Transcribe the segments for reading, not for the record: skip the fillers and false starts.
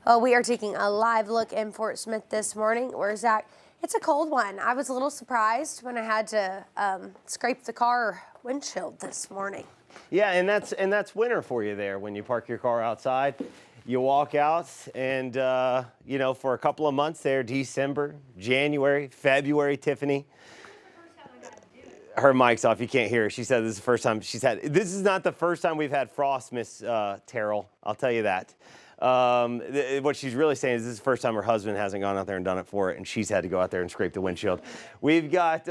Well, we are taking a live look in Fort Smith this morning. Where Zach, it's a cold one. I was a little surprised when I had to scrape the car windshield this morning. Yeah, and that's winter for you there when you park your car outside. You walk out and, for a couple of months there, December, January, February, Tiffany. Her mic's off. You can't hear her. She said this is the first time she's had. This is not the first time we've had frost, Miss Terrell. I'll tell you that. What she's really saying is this is the first time her husband hasn't gone out there and done it for it, and she's had to go out there and scrape the windshield. We've got,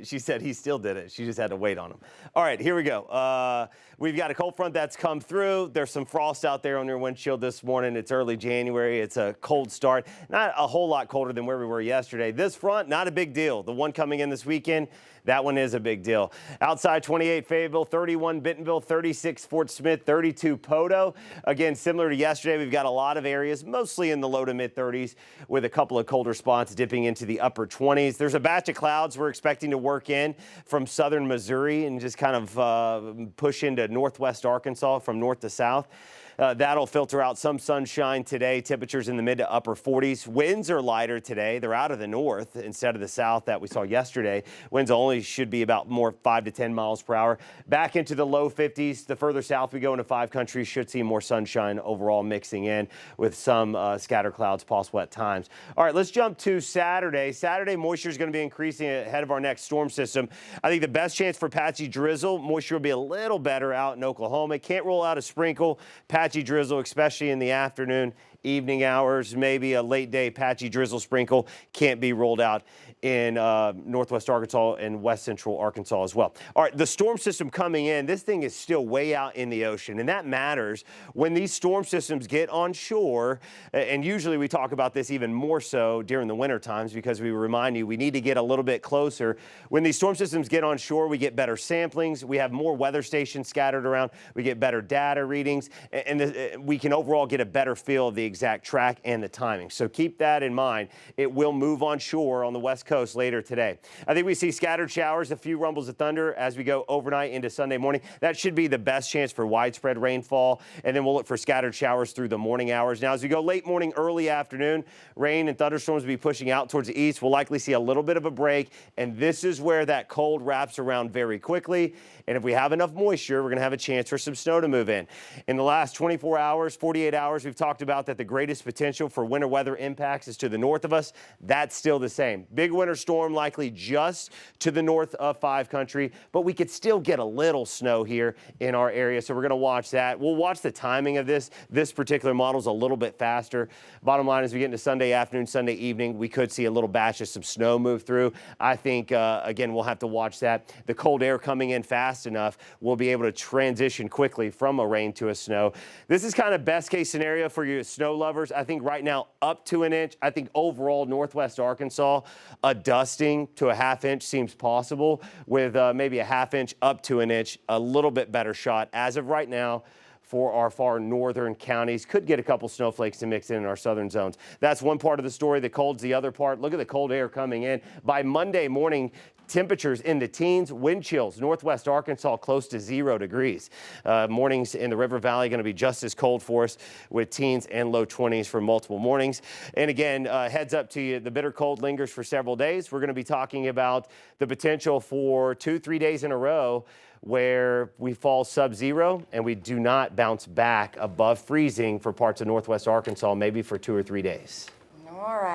she said he still did it. She just had to wait on him. All right, here we go. We've got a cold front that's come through. There's some frost out there on your windshield this morning. It's early January. It's a cold start. Not a whole lot colder than where we were yesterday. This front, not a big deal. The one coming in this weekend, that one is a big deal. Outside 28 Fayetteville, 31 Bentonville, 36 Fort Smith, 32 Poteau. Again, similar to yesterday, we've got a lot of areas, mostly in the low to mid 30s with a couple of colder spots dipping into the upper 20s. There's a batch of clouds we're expecting to work in from southern Missouri and just kind of push into northwest Arkansas from north to south. That'll filter out some sunshine today. Temperatures in the mid to upper 40s. Winds are lighter today. They're out of the north instead of the south that we saw yesterday. Winds only should be about more 5 to 10 miles per hour. Back into the low 50s. The further south we go into 5 countries, should see more sunshine overall mixing in with some scattered clouds possible at times. All right, let's jump to Saturday. Saturday, moisture is going to be increasing ahead of our next storm system. I think the best chance for patchy drizzle. Moisture will be a little better out in Oklahoma. Can't roll out a sprinkle. Patchy drizzle, especially in the afternoon, evening hours, maybe a late day patchy drizzle sprinkle. Can't be rolled out in northwest Arkansas and west central Arkansas as well. All right, the storm system coming in, this thing is still way out in the ocean, and that matters when these storm systems get on shore. And usually we talk about this even more so during the winter times because we remind you we need to get a little bit closer. When these storm systems get on shore, we get better samplings. We have more weather stations scattered around. We get better data readings, and we can overall get a better feel of the exact track and the timing. So keep that in mind. It will move on shore on the west coast later today. I think we see scattered showers, a few rumbles of thunder as we go overnight into Sunday morning. That should be the best chance for widespread rainfall, and then we'll look for scattered showers through the morning hours. Now, as we go late morning, early afternoon, rain and thunderstorms will be pushing out towards the east. We'll likely see a little bit of a break, and this is where that cold wraps around very quickly. And if we have enough moisture, we're going to have a chance for some snow to move in. In the last 24 hours, 48 hours, we've talked about that the greatest potential for winter weather impacts is to the north of us. That's still the same. Big winter storm likely just to the north of 5 country, but we could still get a little snow here in our area, so we're going to watch that. We'll watch the timing of this. This particular model is a little bit faster. Bottom line, as we get into Sunday afternoon, Sunday evening, we could see a little batch of some snow move through. I think, again, we'll have to watch that. The cold air coming in fast enough, we'll be able to transition quickly from a rain to a snow. This is kind of best case scenario for you snow lovers. I think right now up to an inch. I think overall northwest Arkansas, a dusting to a ½ inch seems possible with maybe a ½ inch up to an inch, a little bit better shot as of right now for our far northern counties. Could get a couple snowflakes to mix in our southern zones. That's one part of the story. The cold's the other part. Look at the cold air coming in. By Monday morning, temperatures in the teens, wind chills, northwest Arkansas close to 0 degrees. Mornings in the River Valley going to be just as cold for us with teens and low 20s for multiple mornings. And again, heads up to you, the bitter cold lingers for several days. We're going to be talking about the potential for 2-3 days in a row where we fall sub-zero and we do not bounce back above freezing for parts of northwest Arkansas, maybe for 2 or 3 days. All right.